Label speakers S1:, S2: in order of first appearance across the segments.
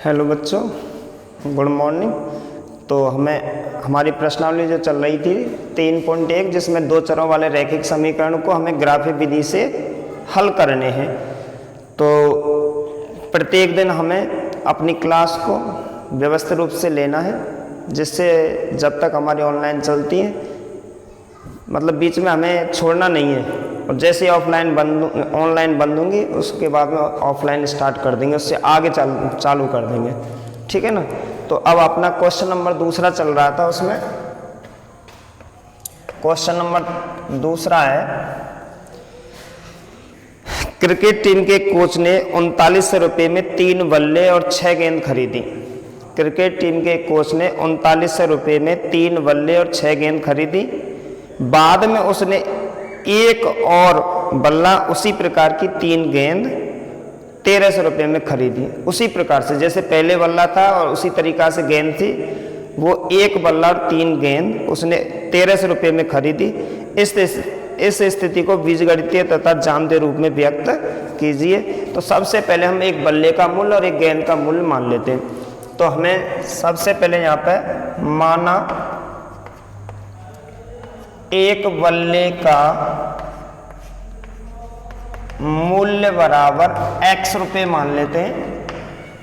S1: Hello बच्चों, good morning. तो हमारी प्रश्नावली जो चल रही थी 3.1, जिसमें दो चरों वाले रैखिक समीकरण को हमें ग्राफिक विधि से हल करने हैं। तो प्रत्येक दिन हमें अपनी क्लास को व्यवस्थित रूप से लेना है, जिससे जब तक हमारी ऑनलाइन चलती है, मतलब बीच में हमें छोड़ना नहीं है। और जैसे ऑनलाइन बंद होंगी उसके बाद में ऑफलाइन स्टार्ट कर देंगे, उससे आगे चालू कर देंगे, ठीक है ना। तो अब अपना क्वेश्चन नंबर दूसरा चल रहा था, उसमें क्वेश्चन नंबर दूसरा है, क्रिकेट टीम के कोच ने 3900 रुपये में 3 बल्ले और 6 गेंद खरीदी। क्रिकेट टीम के कोच ने 3900 रुपये में 3 बल्ले और 6 गेंद खरीदी। बाद में उसने एक और बल्ला उसी प्रकार की 3 गेंद 1300 रुपये में खरीदी। उसी प्रकार से जैसे पहले बल्ला था और उसी तरीक़ा से गेंद थी, वो एक बल्ला और 3 गेंद उसने 1300 रुपये में खरीदी। इस स्थिति को बीजगणितीय तथा ज्यामितीय रूप में व्यक्त कीजिए। तो सबसे पहले हम एक बल्ले का मूल्य और एक गेंद का मूल्य मान लेते हैं। तो हमें सबसे पहले यहाँ पे माना एक बल्ले का मूल्य बराबर x रुपये मान लेते हैं।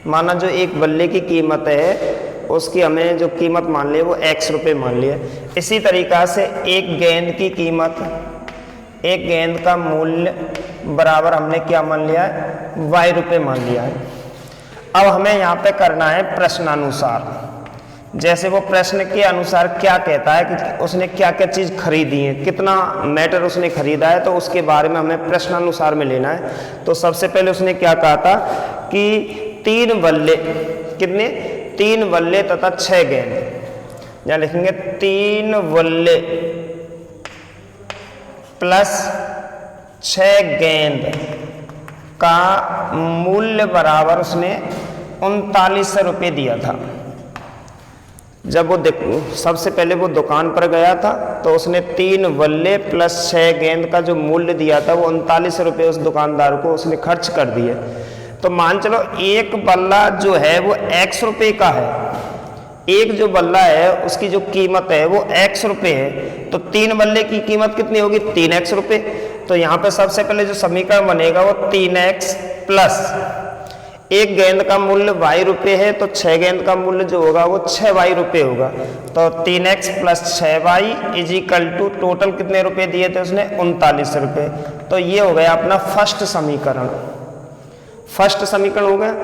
S1: माना जो एक बल्ले की कीमत है उसकी हमें जो कीमत मान ली वो x रुपये मान लिया। इसी तरीक़ा से एक गेंद की कीमत, एक गेंद का मूल्य बराबर हमने क्या मान लिया है, y रुपये मान लिया है। अब हमें यहाँ पे करना है प्रश्नानुसार। जैसे वो प्रश्न के अनुसार क्या कहता है कि उसने क्या क्या चीज़ खरीदी है, कितना मैटर उसने खरीदा है, तो उसके बारे में हमें प्रश्नानुसार में लेना है। तो सबसे पहले उसने क्या कहा था कि 3 बल्ले, कितने, 3 बल्ले तथा 6 गेंद, यहाँ लिखेंगे 3 बल्ले प्लस 6 गेंद का मूल्य बराबर उसने 3900 रुपये दिया था। जब वो सबसे पहले वो दुकान पर गया था तो उसने 3 बल्ले प्लस 6 गेंद का जो मूल्य दिया था वो 3900 रुपये उस दुकानदार को उसने खर्च कर दिए। तो मान चलो एक बल्ला जो है वो x रुपये का है, एक जो बल्ला है उसकी जो कीमत है वो x रुपये है। तो 3 बल्ले की कीमत कितनी होगी, 3x रुपये। तो यहाँ पे सबसे पहले जो समीकरण बनेगा वो 3x प्लस एक गेंद का मूल्य y रुपये है, तो 6 गेंद का मूल्य जो होगा वो 6y रुपये होगा। तो 3x plus 6y is equal to total कितने रुपए दिए थे उसने, 3900 रुपये। तो ये हो गया अपना फर्स्ट समीकरण, फर्स्ट समीकरण हो गया।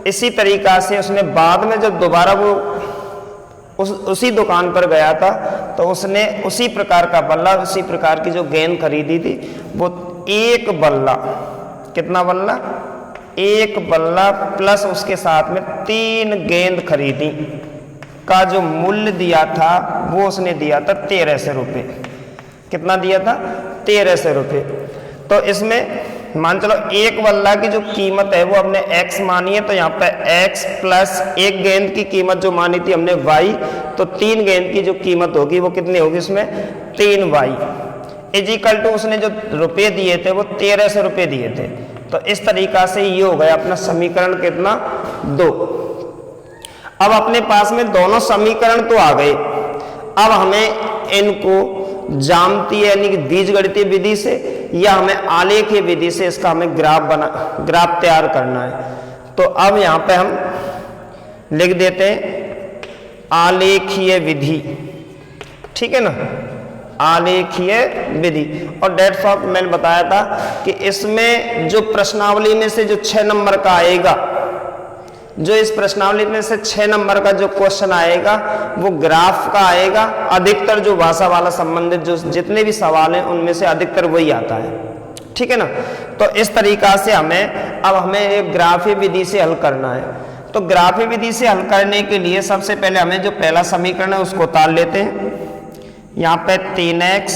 S1: इसी तरीक़ा से उसने बाद में जब दोबारा वो उसी दुकान पर गया था तो उसने उसी प्रकार का बल्ला, उसी प्रकार की जो गेंद खरीदी थी, वो एक बल्ला, कितना बल्ला, एक बल्ला प्लस उसके साथ में 3 गेंद खरीदी का जो मूल्य दिया था वो उसने दिया था 1300 रुपये। कितना दिया था, 1300 रुपये। तो इसमें मान चलो एक बल्ला की जो कीमत है वो हमने x मानी है, तो यहाँ पे x प्लस एक गेंद की कीमत जो मानी थी हमने y, तो 3 गेंद की जो कीमत होगी वो कितनी होगी, इसमें 3y इज इक्वल टू उसने जो रुपये दिए थे वो 1300 रुपये दिए थे। तो इस तरीक़ा से ये हो गया अपना समीकरण कितना, 2। अब अपने पास में दोनों समीकरण तो आ गए। अब हमें इनको ज्यामितीय यानी कि बीजगणितीय विधि से या हमें आलेखीय विधि से इसका हमें ग्राफ तैयार करना है। तो अब यहाँ पे हम लिख देते हैं आलेखीय विधि, ठीक है ना, आलेखीय विधि। और डेट्स ऑफ मैंने बताया था कि इसमें जो प्रश्नावली में से जो 6 नंबर का आएगा, जो इस प्रश्नावली में से 6 नंबर का जो क्वेश्चन आएगा वो ग्राफ का आएगा। अधिकतर जो भाषा वाला संबंधित जो जितने भी सवाल हैं उनमें से अधिकतर वही आता है, ठीक है ना। तो इस तरीका से हमें एक ग्राफीय विधि से हल करना है। तो ग्राफीय विधि से हल करने के लिए सबसे पहले हमें जो पहला समीकरण है उसको उतार लेते हैं। यहाँ पे 3x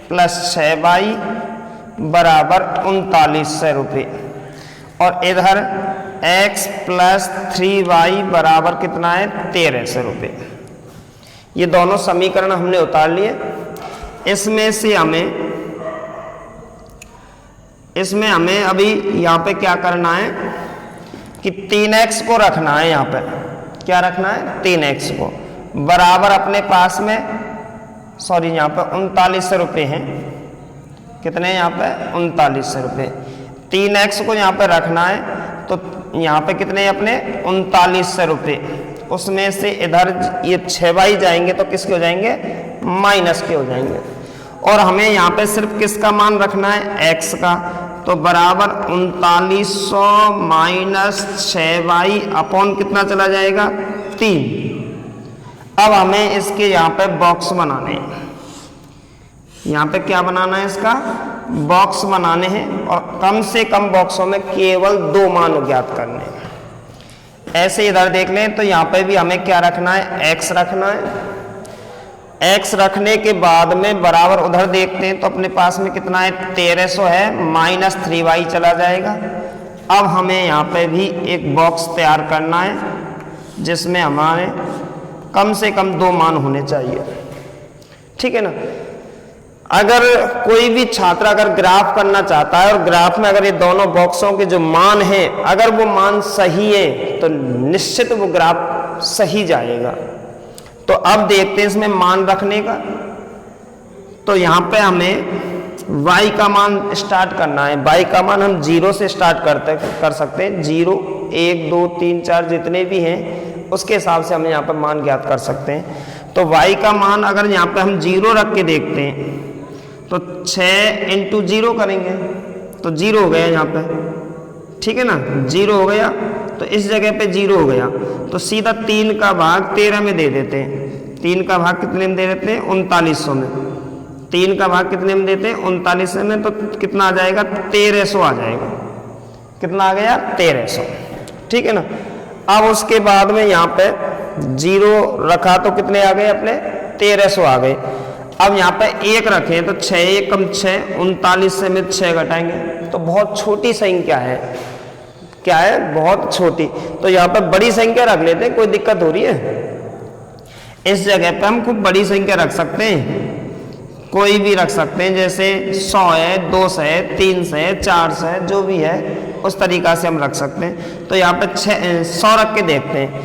S1: प्लस 6y बराबर 3900 रुपये, और इधर x प्लस 3y बराबर कितना है, 1300 रुपये। ये दोनों समीकरण हमने उतार लिए। इसमें हमें अभी यहाँ पे क्या करना है कि 3x को रखना है यहाँ पे, क्या रखना है 3x को बराबर अपने पास में, सॉरी यहाँ पे 3900 रुपये हैं, कितने यहाँ पे 3900 रुपये। 3x को यहाँ पे रखना है तो यहाँ पे कितने अपने 3900 रुपये, उसमें से इधर ये 6y जाएंगे तो किसके हो जाएंगे माइनस के हो जाएंगे, और हमें यहाँ पे सिर्फ किसका मान रखना है x का, तो बराबर 3900 माइनस 6y अपॉन कितना चला जाएगा 3। अब हमें इसके यहाँ पे बॉक्स बनाने हैं, यहाँ पे क्या बनाना है इसका बॉक्स बनाने हैं, और कम से कम बॉक्सों में केवल 2 मान ज्ञात करने हैं। ऐसे इधर देख लें तो यहाँ पे भी हमें क्या रखना है x रखना है, x रखने के बाद में बराबर उधर देखते हैं तो अपने पास में कितना है 1300 है, माइनस 3y चला जाएगा। अब हमें यहाँ पे भी एक बॉक्स तैयार करना है जिसमें हमारे कम से कम 2 मान होने चाहिए, ठीक है ना। अगर कोई भी छात्र अगर ग्राफ करना चाहता है और ग्राफ में अगर ये दोनों बॉक्सों के जो मान हैं अगर वो मान सही है तो निश्चित वो ग्राफ सही जाएगा। तो अब देखते हैं इसमें मान रखने का, तो यहाँ पे हमें y का मान स्टार्ट करना है। y का मान हम 0 से स्टार्ट कर सकते हैं, 0 1 2 3 4 जितने भी हैं उसके हिसाब से हम यहाँ पे मान ज्ञात कर सकते हैं। तो y का मान अगर यहाँ पे हम 0 रख के देखते हैं तो 6 इंटू 0 करेंगे तो 0 हो गया यहाँ पे, ठीक है ना, 0 हो गया। तो इस जगह पे 0 हो गया तो सीधा 3 का भाग 13 में दे देते हैं। 3 का भाग कितने में दे देते हैं 3900 में, 3 का भाग कितने में देते हैं 3900 में, तो कितना आ जाएगा 1300 आ जाएगा। कितना आ गया 1300, ठीक है ना। अब उसके बाद में यहाँ पे 0 रखा तो कितने आ गए अपने 1300 आ गए। अब यहाँ पे 1 रखें तो 6 1 कम 6, 39 से में 6 घटाएंगे तो बहुत छोटी संख्या है, क्या है बहुत छोटी। तो यहाँ पे बड़ी संख्या रख लेते हैं, कोई दिक्कत हो रही है। इस जगह पे हम खूब बड़ी संख्या रख सकते हैं, कोई भी रख सकते हैं, जैसे 100 है 200 है 300 है 400 है, जो भी है उस तरीका से हम रख सकते हैं। तो यहाँ पे 100 रख के देखते हैं,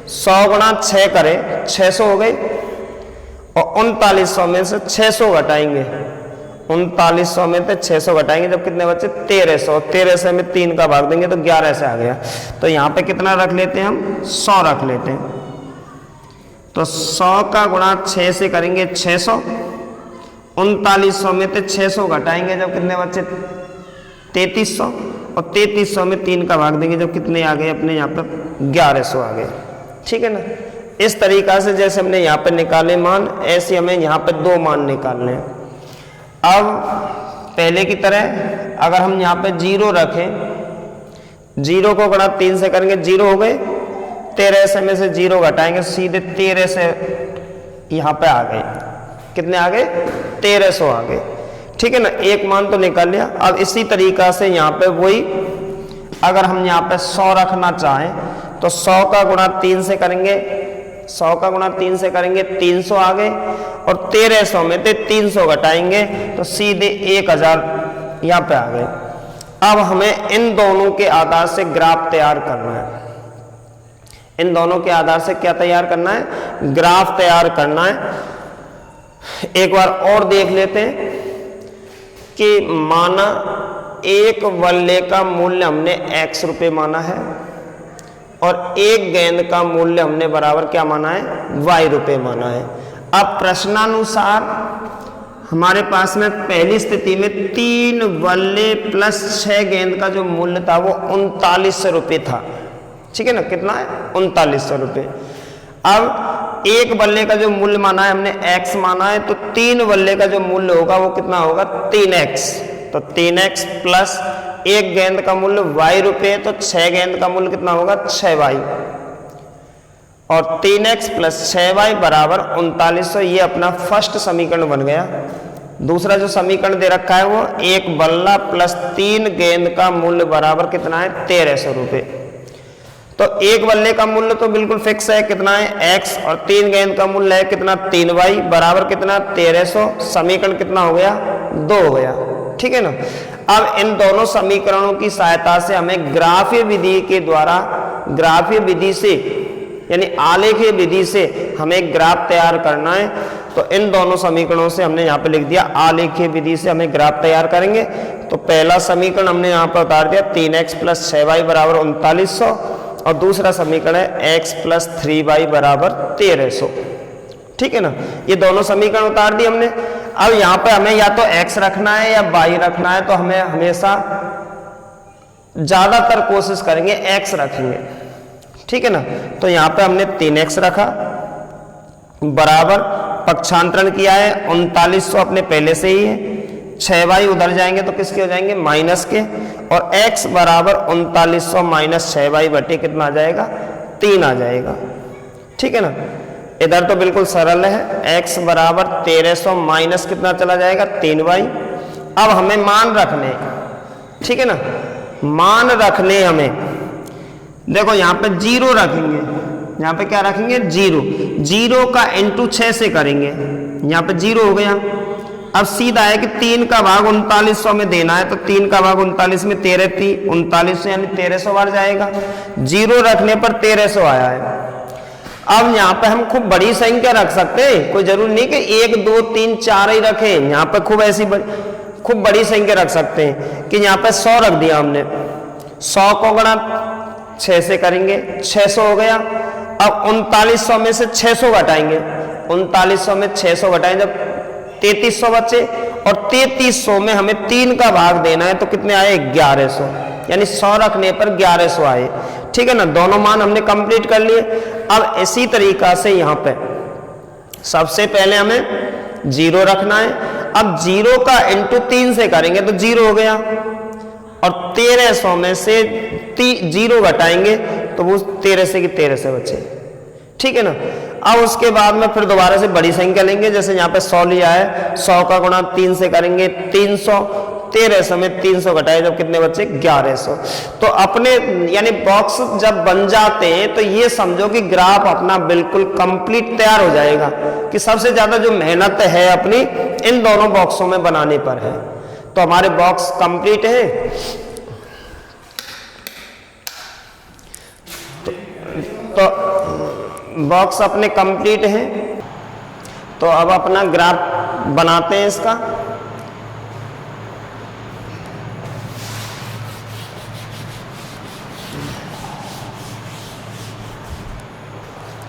S1: 100 गुणा 6 करें 600 हो गई, और 3900 में से 600 घटाएंगे, 3900 में से 600 घटाएंगे जब कितने बच्चे 1300, 1300 में 3 का भाग देंगे तो 11 से आ गया। तो यहाँ पे कितना रख लेते हैं हम 100 रख लेते हैं। तो 100 का गुणा 6 से करेंगे 600, 3900 में से 600 घटाएंगे जब कितने बच्चे 3300, और 3300 में 3 का भाग देंगे जब कितने आ गए अपने यहाँ पे 1100 आ गए, ठीक है ना। इस तरीका से जैसे हमने यहाँ पे निकाले मान, ऐसे हमें यहाँ पे 2 मान निकालने हैं। अब पहले की तरह अगर हम यहाँ पे 0 रखें, 0 को गुणा 3 से करेंगे 0 हो गए, 1300 में से 0 घटाएंगे सीधे 13 से यहाँ पे आ गए, कितने आ गए 1300 आ गए, ठीक है ना। एक मान तो निकाल लिया। अब इसी तरीका से यहाँ पे वही अगर हम यहाँ पे 100 रखना चाहें तो 100 का गुणा 3 से करेंगे, 100 का गुणा 3 से करेंगे 300 आ गए, और 1300 में से 300 घटाएंगे तो सीधे 1000 यहाँ पे आ गए। अब हमें इन दोनों के आधार से ग्राफ तैयार करना है। इन दोनों के आधार से क्या तैयार करना है, ग्राफ तैयार करना है। एक बार और देख लेते हैं कि माना एक बल्ले का मूल्य हमने x रुपये माना है और एक गेंद का मूल्य हमने बराबर क्या माना है y रुपये माना है। अब प्रश्नानुसार हमारे पास में पहली स्थिति में 3 बल्ले प्लस 6 गेंद का जो मूल्य था वो 3900 रुपये था, ठीक है ना। कितना है 3900 रुपये। अब एक बल्ले का जो मूल्य माना है हमने x माना है, तो 3 बल्ले का जो मूल्य होगा वो कितना होगा 3x। तो 3x प्लस एक गेंद का मूल्य y रुपये, तो 6 गेंद का मूल्य कितना होगा 6y, और 3x प्लस 6y बराबर 3900। ये अपना फर्स्ट समीकरण बन गया। दूसरा जो समीकरण दे रखा है वो एक बल्ला प्लस 3 गेंद का मूल्य बराबर कितना है 1300 रुपये। तो एक बल्ले का मूल्य तो बिल्कुल फिक्स है, कितना है x, और 3 गेंद का मूल्य है कितना 3y बराबर कितना 1300। समीकरण कितना हो गया 2 हो गया, ठीक है ना। अब इन दोनों समीकरणों की सहायता से हमें ग्राफीय विधि के द्वारा, ग्राफीय विधि से यानी आलेखीय विधि से हमें एक ग्राफ तैयार करना है। तो इन दोनों समीकरणों से हमने यहाँ पे लिख दिया आलेखीय विधि से हमें ग्राफ तैयार करेंगे। तो पहला समीकरण हमने यहाँ पर उतार दिया 3x + 6y = 3900 और दूसरा समीकरण है x + 3y = 1300। ठीक है ना, ये दोनों समीकरण उतार दिए हमने। अब यहाँ पे हमें या तो x रखना है या y रखना है, तो हमें हमेशा ज्यादातर कोशिश करेंगे x रखेंगे। ठीक है ना, तो यहाँ पे हमने 3x रखा बराबर पक्षांतरण किया है 3900 अपने पहले से ही है, 6y उधर जाएंगे तो किसके हो जाएंगे माइनस के, और x बराबर 3900 - 6y बटे कितना आ जाएगा 3 आ जाएगा। ठीक है ना, इधर तो बिल्कुल सरल है, x बराबर 1300 माइनस कितना चला जाएगा 3y। अब हमें मान रखने, ठीक है ना, मान रखने हमें, देखो यहाँ पे 0 रखेंगे, यहाँ पे क्या रखेंगे 0, 0 का इंटू 6 से करेंगे, यहाँ पे 0 हो गया। अब सीधा है कि 3 का भाग 3900 में देना है, तो 3 का भाग 39 में 13 थी 3900 यानी 1300 बार जाएगा। 0 रखने पर 1300 आया है। अब यहाँ पे हम खूब बड़ी संख्या रख सकते हैं, कोई जरूरी नहीं कि 1 2 3 4 ही रखें, यहाँ पे खूब ऐसी खूब बड़ी संख्या रख सकते हैं कि यहाँ पे 100 रख दिया हमने, 100 को गुणा 6 से करेंगे 600 हो गया। अब 3900 में से 600 घटाएंगे, 3900 में 600 घटाएंगे जब 3300 बचे, और 3300 में हमें 3 का भाग देना है तो कितने आए 1100, यानी 100 रखने पर 1100 आए। ठीक है ना, दोनों मान हमने कंप्लीट कर लिए। अब इसी तरीका से यहाँ पे सबसे पहले हमें 0 रखना है। अब 0 का इंटू 3 से करेंगे तो 0 हो गया, और 1300 में से 0 घटाएंगे तो वो 13 से 1300 बचे। ठीक है ना, अब उसके बाद में फिर दोबारा से बड़ी संख्या लेंगे, जैसे यहाँ पे 100 लिया है, 100 का गुणा 3 से करेंगे 300, 1300 में 300 घटाए जब कितने बचे 1100। तो अपने यानी बॉक्स जब बन जाते हैं तो ये समझो कि ग्राफ अपना बिल्कुल कंप्लीट तैयार हो जाएगा, कि सबसे ज्यादा जो मेहनत है अपनी इन दोनों बॉक्सों में बनाने पर है। तो हमारे बॉक्स कंप्लीट है। तो बॉक्स अपने कंप्लीट हैं, तो अब अपना ग्राफ बनाते हैं इसका।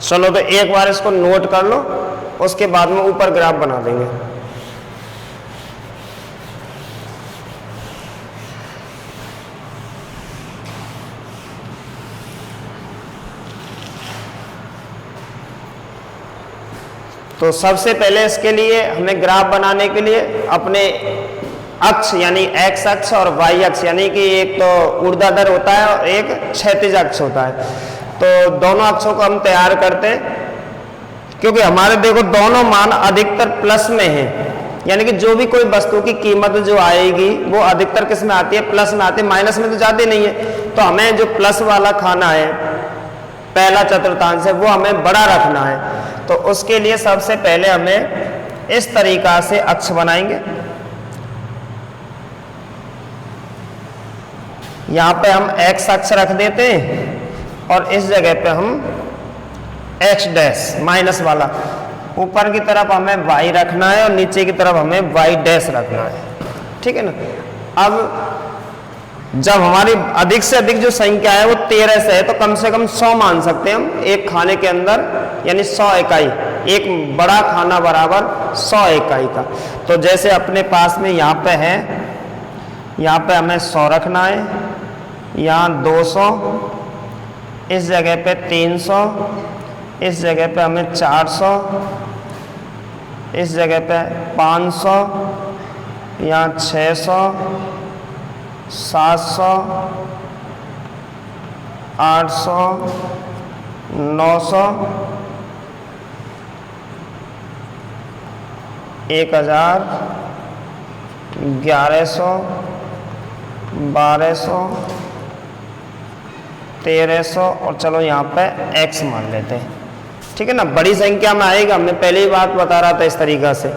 S1: चलो तो एक बार इसको नोट कर लो, उसके बाद में ऊपर ग्राफ बना देंगे। तो सबसे पहले इसके लिए हमें ग्राफ बनाने के लिए अपने अक्ष यानी एक्स अक्ष और वाई अक्ष यानी कि एक तो ऊर्ध्वाधर होता है और एक क्षैतिज अक्ष होता है, तो दोनों अक्षों को हम तैयार करते हैं। क्योंकि हमारे देखो दोनों मान अधिकतर प्लस में हैं, यानी कि जो भी कोई वस्तु की कीमत जो आएगी वो अधिकतर किस में आती है प्लस में आती है, माइनस में तो जाती नहीं है। तो हमें जो प्लस वाला खाना है पहला चतुर्थांश है वो हमें बड़ा रखना है। तो उसके लिए सबसे पहले हमें इस तरीका से अक्ष बनाएंगे। यहाँ पे हम x अक्ष रख देते हैं और इस जगह पे हम x डैश माइनस वाला, ऊपर की तरफ हमें y रखना है और नीचे की तरफ हमें y डैश रखना है। ठीक है ना। अब जब हमारी अधिक से अधिक जो संख्या है वो 13 से है तो कम से कम 100 मान सकते हैं हम एक खाने के अंदर, यानी 100 इकाई, एक बड़ा खाना बराबर 100 इकाई का। तो जैसे अपने पास में यहाँ पे है, यहाँ पे हमें 100 रखना है, यहाँ 200, इस जगह पे 300, इस जगह पे हमें 400, इस जगह पे 500, यहाँ 600, 700, 800, 900, 1000, 1100, 1200, 1300 और चलो यहाँ पे x मान लेते हैं। ठीक है ना, बड़ी संख्या में आएगा, हमने पहले ही बात बता रहा था इस तरीका से।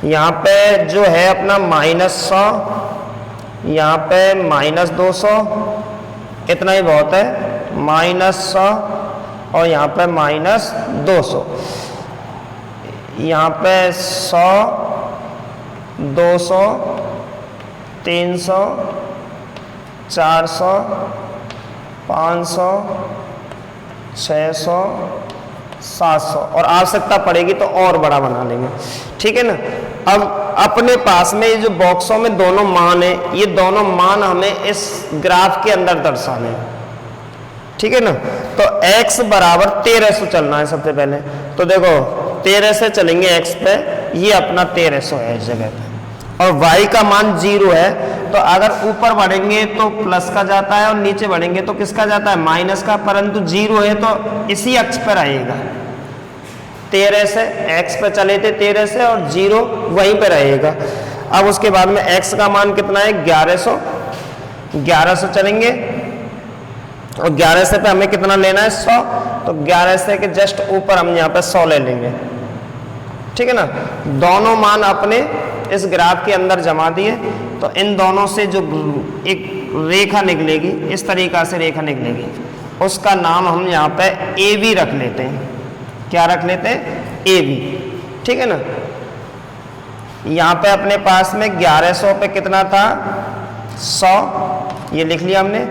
S1: यहाँ पे जो है अपना -100, यहाँ पे -200, इतना ही बहुत है, -100 और यहाँ पे -200। यहाँ पे 100, 200, 300, 400, 500, 600, 700 और आवश्यकता पड़ेगी तो और बड़ा बना लेंगे। ठीक है ना। अब अपने पास में ये जो बॉक्सों में दोनों मान है, ये दोनों मान हमें इस ग्राफ के अंदर दर्शाने हैं। ठीक है ना। तो x बराबर 1300 चलना है सबसे पहले। तो देखो 13 से चलेंगे x पे, ये अपना 1300 है इस जगह पे, और y का मान 0 है। तो अगर ऊपर बढ़ेंगे तो प्लस का जाता है और नीचे बढ़ेंगे तो किसका जाता है, माइनस का, परंतु 0 है तो इसी अक्ष पर आएगा। 13 से x पे चले थे 13 से, और 0 वहीं पे रहेगा। अब उसके बाद में x का मान कितना है, 1100। 1100 चलेंगे और 1100 पे हमें कितना लेना है, 100। तो 1100 के जस्ट ऊपर हम यहाँ पे 100 ले लेंगे। ठीक है ना। दोनों मान अपने इस ग्राफ के अंदर जमा दिए। तो इन दोनों से जो एक रेखा निकलेगी, इस तरीका से रेखा निकलेगी, उसका नाम हम यहाँ पे AB रख लेते हैं। क्या रख लेते हैं, AB। ठीक है ना। यहाँ पे अपने पास में 1100 पे कितना था, 100, ये लिख लिया हमने।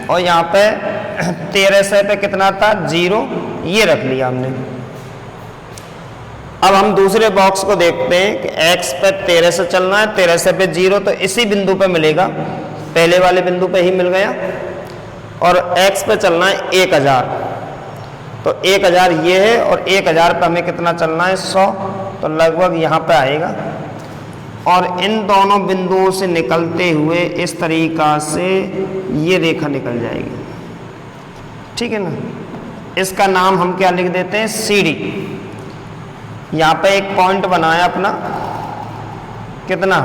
S1: और यहाँ पे 1300 पे कितना था, 0, ये रख लिया हमने। अब हम दूसरे बॉक्स को देखते हैं कि x पे 1300 चलना है, 1300 पे 0, तो इसी बिंदु पे मिलेगा, पहले वाले बिंदु पे ही मिल गया। और x पे चलना है 1000, तो 1000 ये है, और 1000 पे हमें कितना चलना है, 100, तो लगभग यहाँ पे आएगा। और इन दोनों बिंदुओं से निकलते हुए इस तरीका से ये रेखा निकल जाएगी। ठीक है ना। इसका नाम हम क्या लिख देते हैं, CD। यहाँ पे एक पॉइंट बनाया अपना, कितना,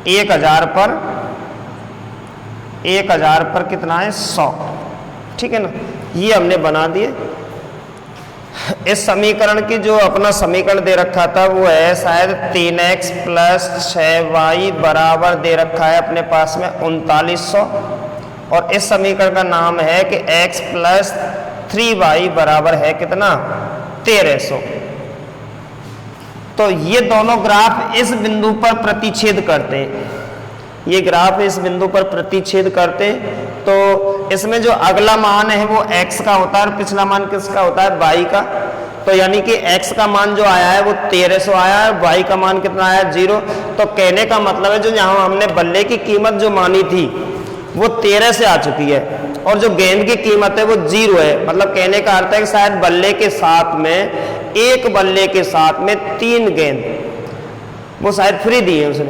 S1: 1000 पर कितना है, 100। ठीक है ना। ये हमने बना दिए। इस समीकरण की जो अपना समीकरण दे रखा था वो है शायद 3x + 6y बराबर दे रखा है अपने पास में 3900, और इस समीकरण का नाम है कि x + 3y बराबर है कितना, 1300। तो ये दोनों ग्राफ इस बिंदु पर प्रतिच्छेद करते हैं। ये ग्राफ इस बिंदु पर प्रतिच्छेद करते हैं। तो इसमें जो अगला मान है वो x का होता है और पिछला मान किसका होता है, y का। तो यानी कि x का मान जो आया है वो 1300 आया है, y का मान कितना आया, 0। तो कहने का मतलब है जो यहाँ हमने बल्ले की कीमत जो मानी थी वो 13 से आ चुकी है, और जो गेंद की कीमत है वो 0 है। मतलब कहने का अर्थ है कि शायद बल्ले के साथ में, एक बल्ले के साथ में 3 गेंद वो शायद फ्री दी है उसने,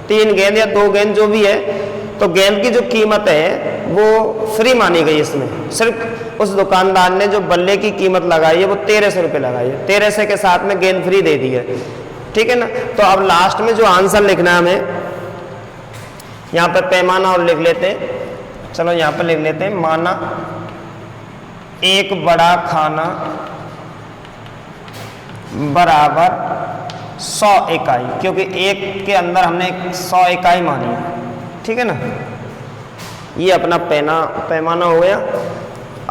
S1: 3 गेंद या 2 गेंद जो भी है। तो गेंद की जो कीमत है वो फ्री मानी गई इसमें। सिर्फ उस दुकानदार ने जो बल्ले की कीमत लगाई है वो 1300 रुपये लगाई है, 1300 के साथ में गेंद फ्री दे दी है। ठीक है ना। तो अब लास्ट में जो आंसर लिखना है हमें, यहाँ पर पैमाना और लिख लेते हैं। चलो यहाँ पर लिख लेते हैं, माना एक बड़ा खाना बराबर 100 इकाई, क्योंकि एक के अंदर हमने 100 इकाई मानी है। ठीक है ना। ये अपना पैमाना हो गया।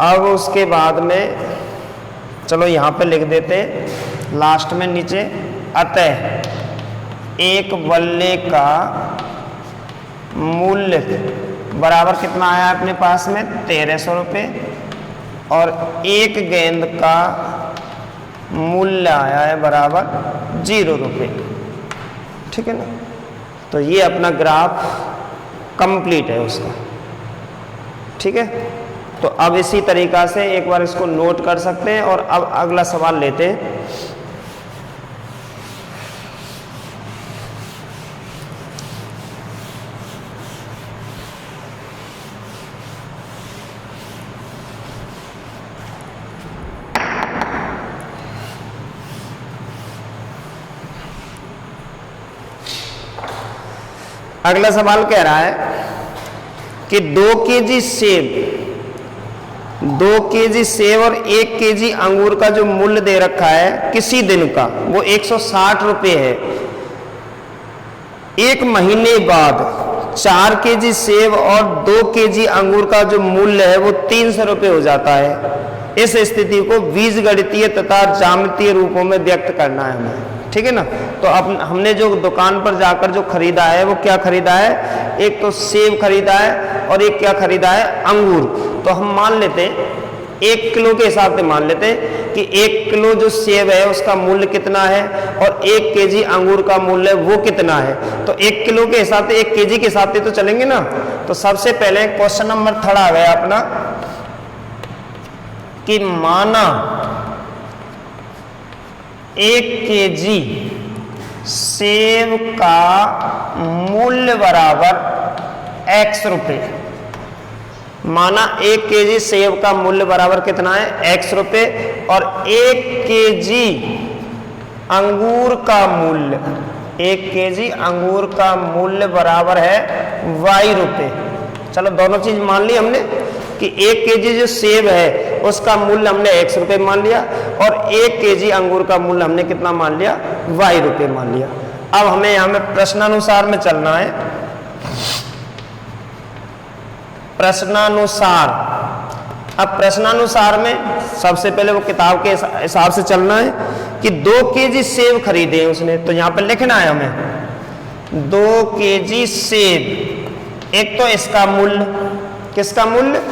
S1: अब उसके बाद में चलो यहाँ पे लिख देते हैं लास्ट में नीचे, अतः एक बल्ले का मूल्य बराबर कितना आया अपने पास में, 1300 रुपये, और एक गेंद का मूल्य आया है बराबर 0 रुपये। ठीक है ना। तो ये अपना ग्राफ कंप्लीट है उसका। ठीक है। तो अब इसी तरीका से एक बार इसको नोट कर सकते हैं, और अब अगला सवाल लेते हैं। अगला सवाल कह रहा है कि 2 केजी सेब और 1 केजी अंगूर का जो मूल्य दे रखा है किसी दिन का वो 160 रुपये है। 1 महीने बाद 4 केजी सेब और 2 केजी अंगूर का जो मूल्य है वो 300 रुपये हो जाता है। इस स्थिति को बीजगणितीय तथा ज्यामितीय रूपों में व्यक्त करना है हमें, ठीक है ना। तो अब हमने जो दुकान पर जाकर जो खरीदा है वो क्या खरीदा है, एक तो सेब खरीदा है और एक क्या खरीदा है, अंगूर। तो हम मान लेते हैं 1 किलो के हिसाब से मान लेते हैं कि 1 किलो जो सेब है उसका मूल्य कितना है और 1 केजी अंगूर का मूल्य वो कितना है। तो 1 किलो के हिसाब से 1 केजी के हिसाब से तो चलेंगे ना। तो सबसे पहले क्वेश्चन नंबर 3 आ गया अपना कि माना 1 केजी सेब का मूल्य बराबर x रुपये। माना 1 केजी सेब का मूल्य बराबर कितना है, x रुपये, और 1 केजी अंगूर का मूल्य, 1 केजी अंगूर का मूल्य बराबर है y रुपये। चलो दोनों चीज मान ली हमने कि 1 केजी जो सेब है उसका मूल्य हमने x रुपये मान लिया और 1 केजी अंगूर का मूल्य हमने कितना मान लिया, y रुपये मान लिया। अब हमें यहाँ में प्रश्नानुसार में चलना है। प्रश्नानुसार, अब प्रश्नानुसार में सबसे पहले वो किताब के हिसाब से चलना है कि 2 केजी सेब खरीदे उसने। तो यहाँ पे लिखना है हमें 2 केजी सेब, एक तो इसका मूल्य, किसका मूल्य,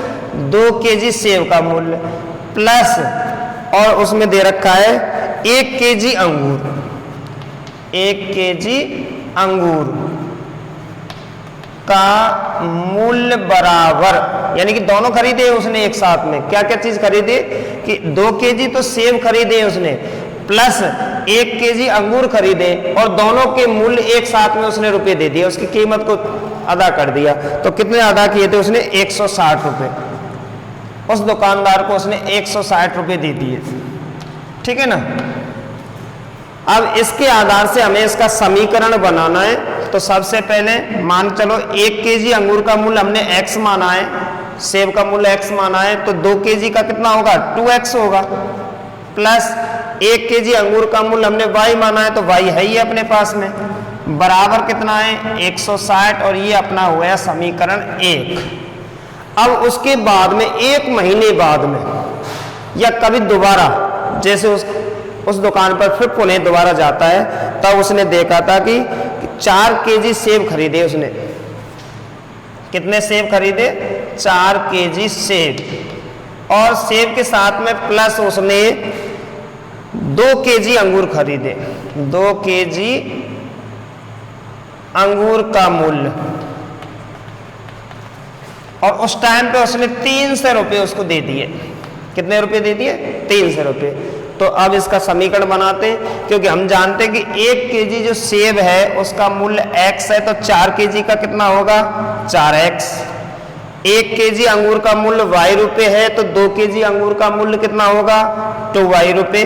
S1: 2 केजी सेब का मूल्य, प्लस और उसमें दे रखा है 1 केजी अंगूर, 1 केजी अंगूर का मूल्य बराबर, यानी कि दोनों खरीदे उसने एक साथ में। क्या क्या चीज खरीदे कि 2 केजी तो सेब खरीदे उसने, प्लस 1 केजी अंगूर खरीदे, और दोनों के मूल्य एक साथ में उसने रुपए दे दिया, उसकी कीमत को अदा कर दिया। तो कितने अदा किए थे उसने, 160 रुपये। उस दुकानदार को उसने 160 रुपये दे दिए, ठीक है ना। अब इसके आधार से हमें इसका समीकरण बनाना है। तो सबसे पहले मान चलो 1 केजी अंगूर का मूल्य हमने x माना है, सेब का मूल्य x माना है, तो 2 केजी का कितना होगा, 2x होगा, प्लस 1 केजी अंगूर का मूल्य हमने y माना है, तो y है ही अपने पास में, बराबर कितना है 160, और ये अपना हुआ है समीकरण 1। अब उसके बाद में 1 महीने बाद में या कभी दोबारा, जैसे उस दुकान पर फिर पुनः दोबारा जाता है, तब उसने देखा था कि 4 केजी सेब खरीदे उसने। कितने सेब खरीदे, 4 केजी सेब, और सेब के साथ में प्लस उसने 2 केजी अंगूर खरीदे, 2 केजी अंगूर का मूल्य, और उस टाइम पे उसने 300 रुपये उसको दे दिए। कितने रुपए दे दिए, 300 रुपये। तो अब इसका समीकरण बनाते हैं, क्योंकि हम जानते हैं कि 1 केजी जो सेब है उसका मूल्य x है, तो 4 केजी का कितना होगा, 4x। 1 केजी अंगूर का मूल्य y रुपये है, तो 2 केजी अंगूर का मूल्य कितना होगा, 2y रुपये।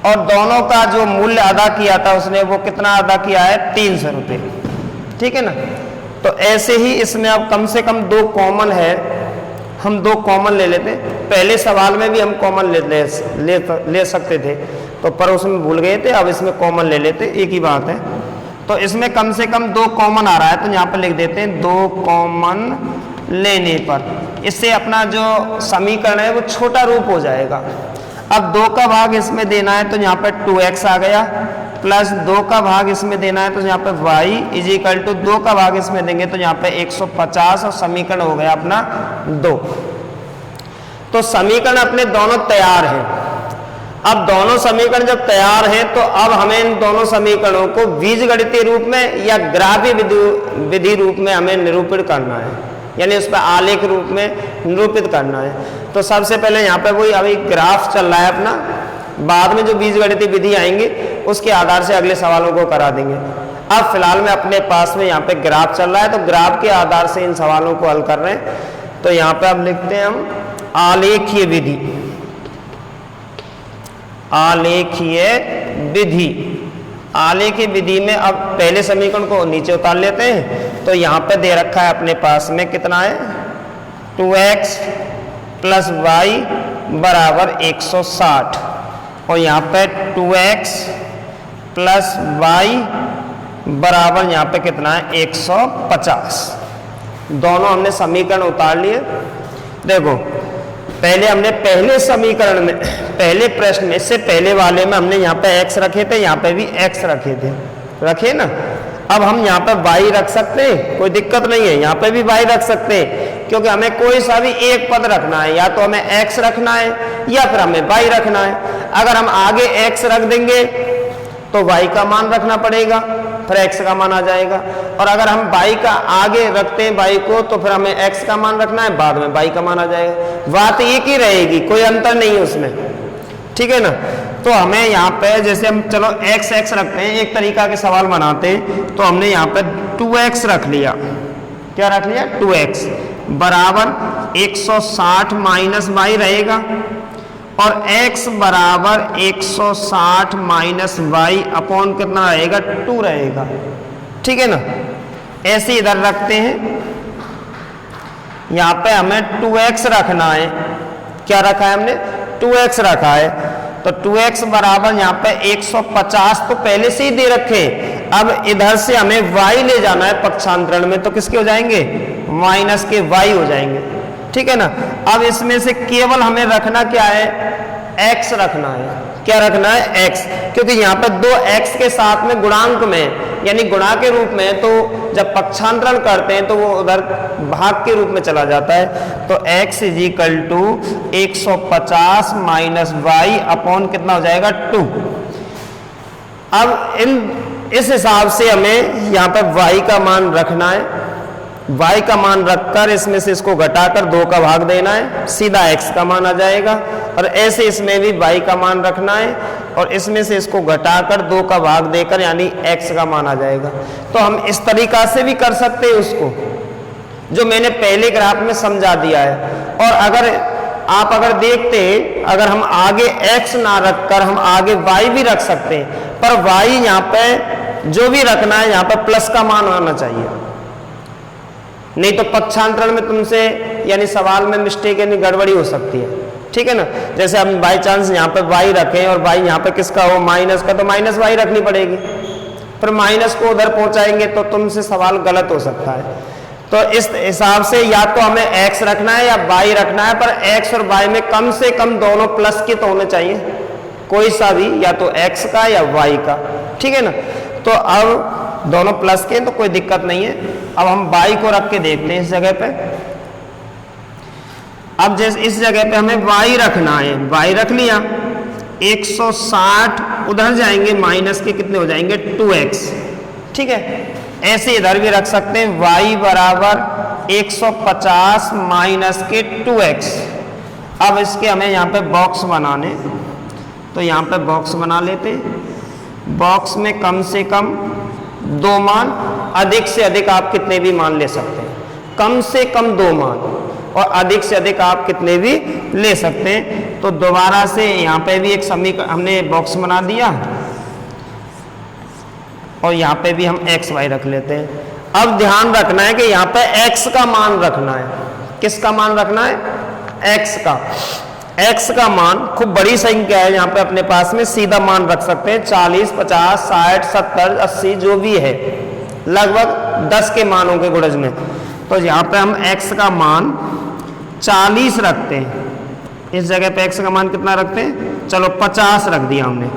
S1: और दोनों का जो मूल्य अदा किया था उसने, वो कितना अदा किया है, 300 रुपये, ठीक है ना। तो ऐसे ही इसमें अब कम से कम 2 कॉमन है, हम 2 कॉमन ले लेते। पहले सवाल में भी हम कॉमन ले सकते थे, तो पर उसमें भूल गए थे, अब इसमें कॉमन ले लेते, एक ही बात है। तो इसमें कम से कम 2 कॉमन आ रहा है, तो यहाँ पर लिख देते हैं 2 कॉमन लेने पर, इससे अपना जो समीकरण है वो छोटा रूप हो जाएगा। अब 2 का भाग इसमें देना है, तो यहाँ पर 2x आ गया, प्लस 2 का भाग इसमें देना है, तो यहाँ पे y इज इक्वल टू 2 का भाग इसमें देंगे, तो यहाँ पे 150, और समीकरण हो गया अपना 2। तो समीकरण अपने दोनों तैयार हैं। अब दोनों समीकरण जब तैयार हैं, तो अब हमें इन दोनों समीकरणों को बीजगणितीय रूप में या ग्राफी विधि रूप में हमें निरूपित करना है, यानी उस पर आलेख रूप में निरूपित करना है। तो सबसे पहले यहाँ पे वही अभी ग्राफ चल रहा है अपना, बाद में जो बीजगणितीय विधि आएंगे उसके आधार से अगले सवालों को करा देंगे। अब फिलहाल में अपने पास में यहाँ पे ग्राफ चल रहा है, तो ग्राफ के आधार से इन सवालों को हल कर रहे हैं। तो यहाँ पे अब लिखते हैं हम आलेखीय विधि, आलेखीय विधि। आलेखीय विधि में अब पहले समीकरण को नीचे उतार लेते हैं। तो यहाँ पे दे रखा है अपने पास में कितना है, 2x प्लस y बराबर 160, और यहाँ पे 2x प्लस y बराबर यहाँ पे कितना है 150। दोनों हमने समीकरण उतार लिए। देखो पहले हमने पहले समीकरण में, पहले प्रश्न में, इससे पहले वाले में हमने यहाँ पे x रखे थे, यहाँ पे भी x रखे थे, रखे ना। अब हम यहाँ पे y रख सकते हैं, कोई दिक्कत नहीं है, यहाँ पे भी y रख सकते हैं, क्योंकि हमें कोई सा भी एक पद रखना है, या तो हमें x रखना है या फिर हमें y रखना है। अगर हम आगे x रख देंगे तो y का मान रखना पड़ेगा, फिर x का मान आ जाएगा। और अगर हम y का आगे रखते हैं y को, तो फिर हमें x का मान रखना है, बाद में y का मान आ जाएगा। बात एक ही रहेगी, कोई अंतर नहीं है उसमें, ठीक है ना। तो हमें यहाँ पे जैसे हम चलो x रखते हैं, एक तरीका के सवाल बनाते हैं, तो हमने यहाँ पे 2x रख लिया। क्या रख लिया? 2x बराबर 160 माइनस y रहेगा, और x बराबर 160 माइनस y अपॉन कितना रहेगा? 2 रहेगा, ठीक है ना। ऐसे इधर रखते हैं, यहाँ पे हमें 2x रखना है। क्या रखा है हमने? 2x रखा है। तो 2x बराबर यहाँ पे 150 तो पहले से ही दे रखे। अब इधर से हमें y ले जाना है पक्षांतरण में, तो किसके हो जाएंगे? माइनस के y हो जाएंगे, ठीक है ना। अब इसमें से केवल हमें रखना क्या है? x रखना है। क्या रखना है? x, क्योंकि यहाँ पे दो x के साथ में गुणांक में, यानी गुणा के रूप में, तो जब पक्षांतरण करते हैं तो वो उधर भाग के रूप में चला जाता है। तो x is equal to 150 minus y upon कितना हो जाएगा? 2। अब इस हिसाब से हमें यहाँ पे y का मान रखना है। y का मान रखकर इसमें से इसको घटाकर 2 का भाग देना है, सीधा x का मान आ जाएगा। और ऐसे इसमें भी y का मान रखना है, और इसमें से इसको घटाकर 2 का भाग देकर यानी x का मान आ जाएगा। तो हम इस तरीका से भी कर सकते हैं उसको, जो मैंने पहले ग्राफ में समझा दिया है। और अगर आप देखते हैं, अगर हम आगे x ना रखकर हम आगे y भी रख सकते हैं, पर y यहाँ पे जो भी रखना है यहाँ पे प्लस का मान आना चाहिए, नहीं तो पक्षांतरण में तुमसे यानी सवाल में मिस्टेक यानी गड़बड़ी हो सकती है, ठीक है ना। जैसे हम बाई चांस यहाँ पे y रखें और y यहाँ पे किसका हो? माइनस का, तो माइनस y रखनी पड़ेगी, फिर माइनस को उधर पहुंचाएंगे तो तुमसे सवाल गलत हो सकता है। तो इस हिसाब से या तो हमें x रखना है या y रखना है, पर x और y में कम से कम दोनों प्लस के तो होने चाहिए, कोई सा भी, या तो x का या y का, ठीक है ना। तो अब दोनों प्लस के, तो कोई दिक्कत नहीं है। अब हम y को रख के देखते हैं इस जगह पे। अब जैसे इस जगह पे हमें y रखना है, y रख लिया, 160 उधर जाएंगे, माइनस के कितने हो जाएंगे? 2x, ठीक है। ऐसे इधर भी रख सकते हैं, y बराबर 150 माइनस के 2x। अब इसके हमें यहाँ पे बॉक्स बनाने, तो यहाँ पे बॉक्स बना लेते हैं। बॉक्स में कम से कम 2 मान, अधिक से अधिक आप कितने भी मान ले सकते हैं। कम से कम 2 मान और अधिक से अधिक आप कितने भी ले सकते हैं। तो दोबारा से यहाँ पे भी एक समीकरण हमने बॉक्स बना दिया, और यहाँ पे भी हम x y रख लेते हैं। अब ध्यान रखना है कि यहाँ पे x का मान रखना है। किसका मान रखना है? x का। x का मान खूब बड़ी संख्या है, यहाँ पे अपने पास में सीधा मान रख सकते हैं, 40, 50, 60, 70, 80 जो भी है, लगभग 10 के मानों के गुणज में। तो यहाँ पे हम x का मान 40 रखते हैं। इस जगह पे x का मान कितना रखते हैं? चलो 50 रख दिया हमने।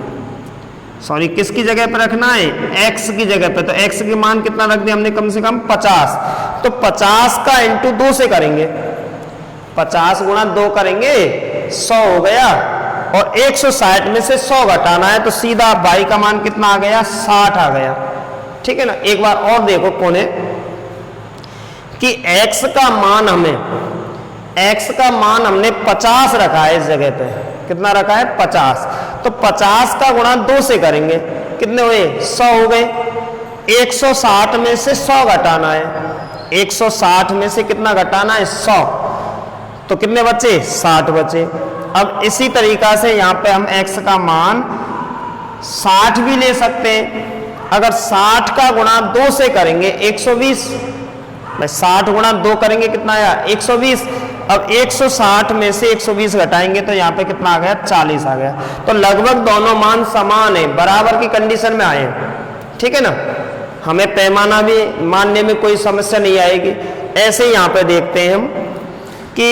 S1: सॉरी, किसकी जगह पे रखना है? x की जगह पे। तो x के मान कितना रख दिया हमने? कम से कम 50। तो 50 का इंटू 2 से करेंगे, 50 गुणा 2 करेंगे, 100 हो गया। और 160 में से 100 घटाना है, तो सीधा y का मान कितना आ गया? 60 आ गया, ठीक है ना। एक बार और देखो कोने कि x का मान हमने 50 रखा है। इस जगह पे कितना रखा है? 50। तो 50 का गुणा 2 से करेंगे, कितने हुए? 100 हो गए। 160 में से 100 घटाना है, 160 में से कितना घटाना है? 100। तो कितने बचे? 60 बचे। अब इसी तरीका से यहाँ पे हम x का मान 60 भी ले सकते हैं। अगर 60 का गुणा 2 से करेंगे 120, 60 गुणा 2 करेंगे कितना आया? 120। अब 160 में से 120 घटाएंगे तो यहाँ पे कितना आ गया? 40 आ गया। तो लगभग दोनों मान समान है, बराबर की कंडीशन में आए हैं, ठीक है ना। हमें पैमाना भी मानने में कोई समस्या नहीं आएगी। ऐसे यहाँ पे देखते हैं हम कि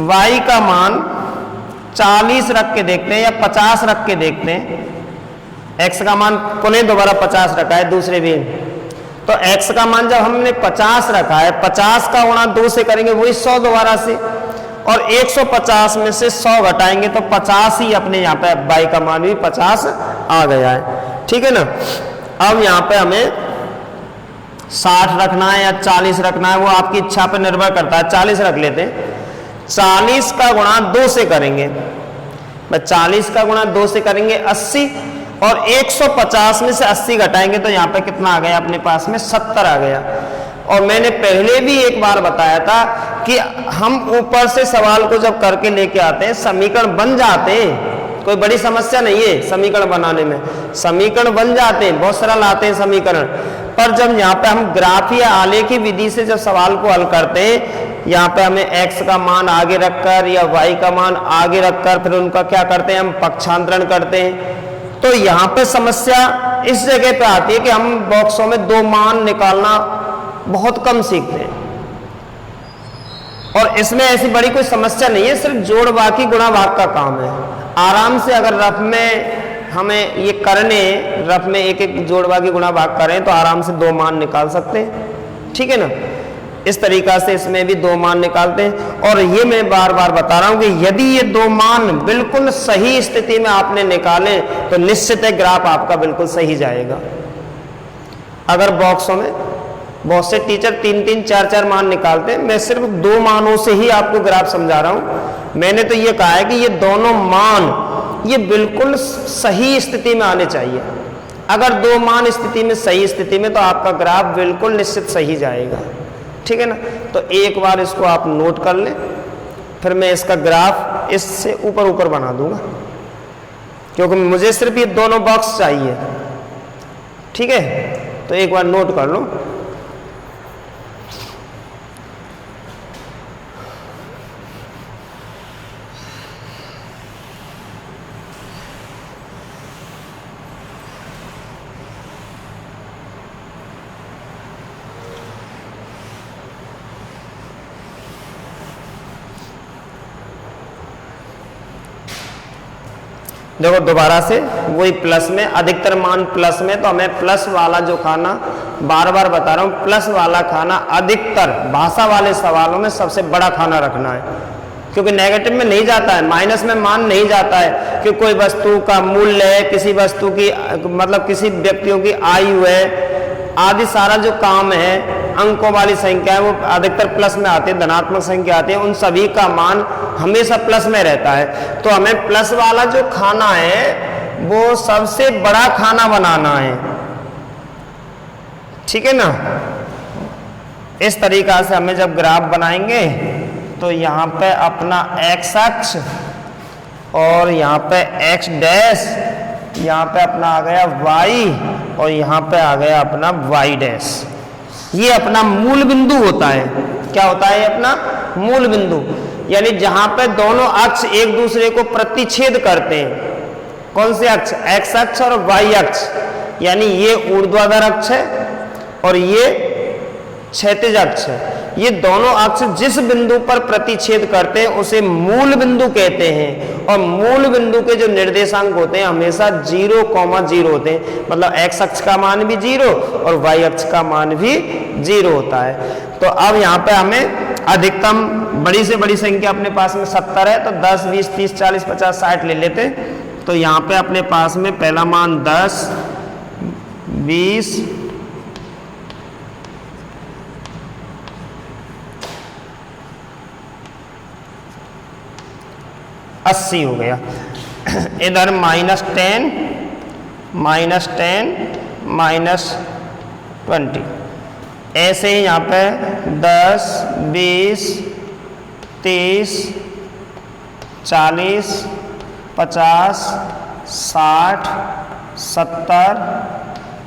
S1: y का मान 40 रख के देखते हैं या 50 रख के देखते हैं। x का मान पुनः दोबारा 50 रखा है दूसरे भी, तो x का मान जब हमने 50 रखा है, 50 का गुणा 2 से करेंगे वही 100 दोबारा से, और 150 में से 100 घटाएंगे तो 50 ही अपने यहाँ पे y का मान भी 50 आ गया है। ठीक है ना। अब यहाँ पे हमें 60 रखना है या 40 रखना है, वो आपकी इच्छा पर निर्भर करता है। 40 रख लेते हैं। 40 का गुणा 2 से करेंगे, 40 का गुणा 2 से करेंगे 80, और 150 में से 80 घटाएंगे तो यहाँ पे कितना आ गया अपने पास में 70 आ गया। और मैंने पहले भी एक बार बताया था कि हम ऊपर से सवाल को जब करके लेके आते हैं समीकरण बन जाते हैं, कोई बड़ी समस्या नहीं है समीकरण बनाने में, समीकरण बन जाते हैं, बहुत सरल आते हैं समीकरण। पर जब यहाँ पे हम ग्राफ या आलेखी विधि से जब सवाल को हल करते हैं, यहाँ पे हमें x का मान आगे रखकर या y का मान आगे रखकर फिर उनका क्या करते हैं, हम पक्षांतरण करते हैं। तो यहाँ पे समस्या इस जगह पे आती है कि हम बॉक्सों में 2 मान निकालना बहुत कम सीखते हैं, और इसमें ऐसी बड़ी कोई समस्या नहीं है, सिर्फ जोड़ बाकी गुणा भाग का काम है। आराम से अगर रफ में हमें ये करने, रफ में एक एक जोड़ बाकी गुणा भाग करें तो आराम से 2 मान निकाल सकते हैं। ठीक है ना। इस तरीका से इसमें भी 2 मान निकालते हैं। और ये मैं बार बार बता रहा हूं कि यदि ये 2 मान बिल्कुल सही स्थिति में आपने निकाले तो निश्चित है ग्राफ आपका बिल्कुल सही जाएगा। अगर बॉक्सों में बहुत से टीचर 3-3, 4-4 मान निकालते हैं, मैं सिर्फ 2 मानों से ही आपको ग्राफ समझा रहा हूं। मैंने तो ये कहा है कि ये दोनों मान ये बिल्कुल सही स्थिति में आने चाहिए। अगर 2 मान स्थिति में सही स्थिति में तो आपका ग्राफ बिल्कुल निश्चित सही जाएगा। ठीक है ना। तो एक बार इसको आप नोट कर लें, फिर मैं इसका ग्राफ इससे ऊपर ऊपर बना दूंगा, क्योंकि मुझे सिर्फ ये दोनों बॉक्स चाहिए। ठीक है, तो एक बार नोट कर लो। देखो दोबारा से वही प्लस में, अधिकतर मान प्लस में, तो हमें प्लस वाला जो खाना, बार बार बता रहा हूं, प्लस वाला खाना अधिकतर भाषा वाले सवालों में सबसे बड़ा खाना रखना है, क्योंकि नेगेटिव में नहीं जाता है, माइनस में मान नहीं जाता है कि कोई वस्तु का मूल्य है, किसी वस्तु की मतलब किसी व्यक्तियों की आयु है आदि, सारा जो काम है अंकों वाली संख्या है वो अधिकतर प्लस में आते हैं, धनात्मक संख्या आती है, उन सभी का मान हमेशा प्लस में रहता है। तो हमें प्लस वाला जो खाना है वो सबसे बड़ा खाना बनाना है। ठीक है ना। इस तरीका से हमें जब ग्राफ बनाएंगे तो यहाँ पे अपना x अक्ष और यहाँ पे x डैश, यहाँ पे अपना आ गया y और यहाँ पे आ गया अपना y डैश। ये अपना मूल बिंदु होता है। क्या होता है अपना मूल बिंदु, यानी जहां पे दोनों अक्ष एक दूसरे को प्रतिच्छेद करते हैं। कौन से अक्ष, x अक्ष और y अक्ष, यानी ये ऊर्ध्वाधर अक्ष है और ये क्षैतिज अक्ष है। ये दोनों अक्ष जिस बिंदु पर प्रतिच्छेद करते हैं उसे मूल बिंदु कहते हैं, और मूल बिंदु के जो निर्देशांक होते हैं हमेशा 0,0 होते हैं, मतलब x अक्ष का मान भी 0 और y अक्ष का मान भी 0 होता है। तो अब यहाँ पे हमें अधिकतम बड़ी से बड़ी संख्या अपने पास में 70 है, तो 10, 20, 30, 40, 50, 60 ले लेते। तो यहाँ पे अपने पास में पहला मान 10, 20, 80 हो गया। इधर -10, -20, ऐसे ही यहाँ पे 10, 20, 30, 40, 50, 60, 70,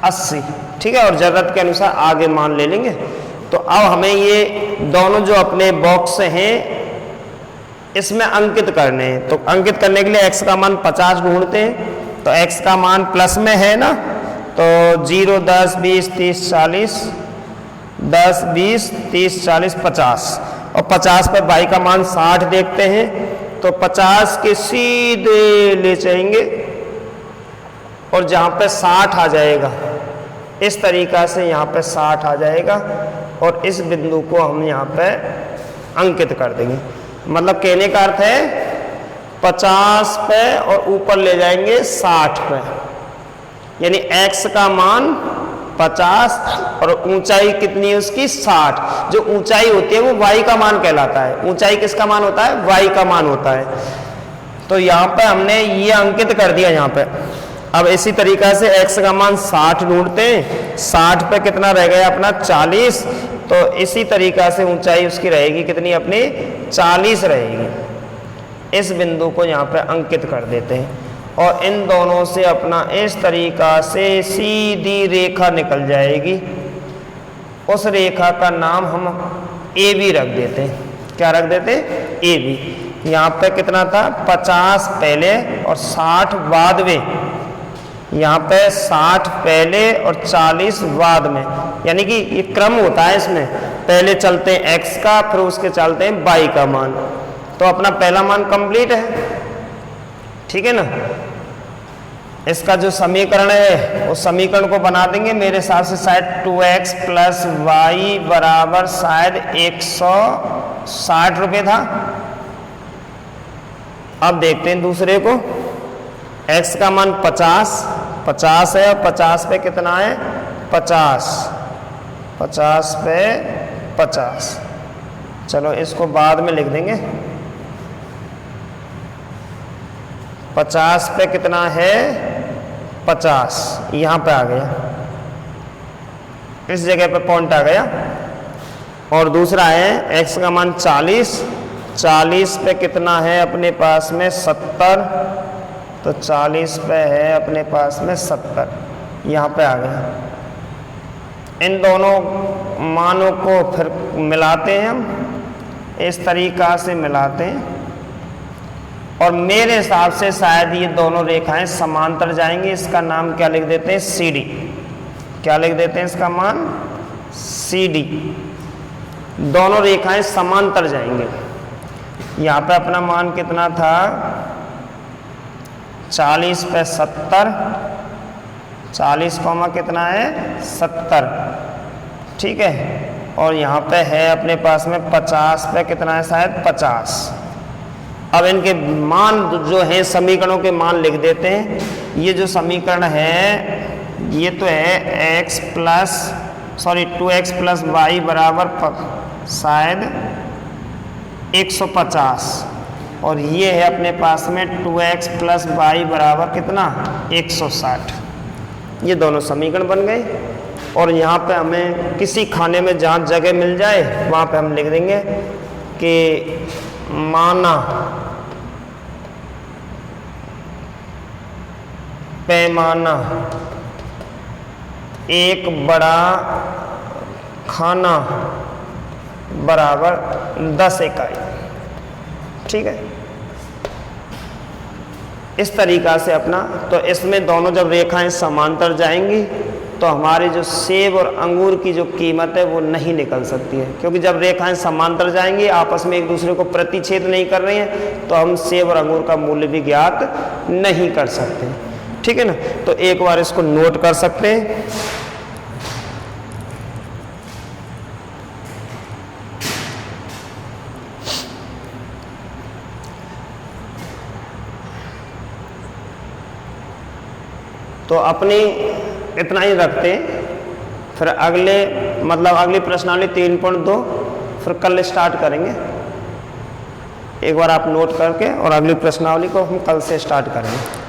S1: 80। ठीक है, और जरूरत के अनुसार आगे मान ले लेंगे। तो अब हमें ये दोनों जो अपने बॉक्स हैं इसमें अंकित करने हैं। तो अंकित करने के लिए x का मान 50 ढूंढते हैं। तो x का मान प्लस में है ना, तो 0, 10, 20, 30, 40, 10, 20, 30, 40, 50 और 50 पर y का मान 60 देखते हैं तो 50 के सीधे ले जाएंगे और जहाँ पे 60 आ जाएगा इस तरीक़ा से यहाँ पे 60 आ जाएगा और इस बिंदु को हम यहाँ पे अंकित कर देंगे। मतलब कहने का अर्थ है 50 पे और ऊपर ले जाएंगे 60 पे, यानी x का मान 50 और ऊंचाई कितनी है उसकी 60। जो ऊंचाई होती है वो y का मान कहलाता है। ऊंचाई किसका मान होता है? y का मान होता है। तो यहाँ पे हमने ये अंकित कर दिया यहाँ पे। अब इसी तरीक़ा से x का मान 60 ढूंढते हैं, 60 पे कितना रह गया अपना 40, तो इसी तरीक़ा से ऊंचाई उसकी रहेगी कितनी अपनी 40 रहेगी। इस बिंदु को यहाँ पे अंकित कर देते हैं और इन दोनों से अपना इस तरीक़ा से सीधी रेखा निकल जाएगी। उस रेखा का नाम हम AB रख देते हैं। क्या रख देते हैं? AB। यहाँ पे कितना था 50 पहले और 60 बाद में, यहाँ पे 60 पहले और 40 बाद में, यानी कि ये क्रम होता है। इसमें पहले चलते हैं x का, फिर उसके चलते हैं y का मान। तो अपना पहला मान कंप्लीट है, ठीक है ना। इसका जो समीकरण है उस समीकरण को बना देंगे। मेरे हिसाब से शायद 2x प्लस वाई बराबर शायद 160 रुपये था। अब देखते हैं दूसरे को। x का मान 50 है और 50 पे कितना है 50 पे 50। चलो इसको बाद में लिख देंगे। 50 पे कितना है 50, यहाँ पे आ गया, इस जगह पे पॉइंट आ गया। और दूसरा है x का मान 40 पे कितना है अपने पास में 70, तो 40 पे है अपने पास में 70, यहाँ पे आ गया। इन दोनों मानों को फिर मिलाते हैं हम, इस तरीक़ा से मिलाते हैं और मेरे हिसाब से शायद ये दोनों रेखाएं समांतर जाएंगी। इसका नाम क्या लिख देते हैं? CD। क्या लिख देते हैं इसका मान? CD। दोनों रेखाएं समांतर जाएंगे। यहाँ पे अपना मान कितना था 40 पे 70, 40 कॉमा कितना है 70, ठीक है। और यहाँ पे है अपने पास में 50 पे कितना है शायद 50। अब इनके मान जो है समीकरणों के मान लिख देते हैं। ये जो समीकरण है ये तो है 2x प्लस वाई बराबर शायद 150 और ये है अपने पास में 2x प्लस वाई बराबर कितना 160। ये दोनों समीकरण बन गए और यहाँ पे हमें किसी खाने में जहाँ जगह मिल जाए वहाँ पे हम लिख देंगे कि माना पैमाना एक बड़ा खाना बराबर 10 इकाई, ठीक है। इस तरीक़ा से अपना, तो इसमें दोनों जब रेखाएं समांतर जाएंगी तो हमारे जो सेब और अंगूर की जो कीमत है वो नहीं निकल सकती है, क्योंकि जब रेखाएं समांतर जाएंगी आपस में एक दूसरे को प्रतिच्छेद नहीं कर रही हैं तो हम सेब और अंगूर का मूल्य भी ज्ञात नहीं कर सकते, ठीक है ना। तो एक बार इसको नोट कर सकते हैं। तो अपनी इतना ही रखते हैं, फिर अगली प्रश्नावली 3.2 फिर कल स्टार्ट करेंगे। एक बार आप नोट करके और अगली प्रश्नावली को हम कल से स्टार्ट करेंगे।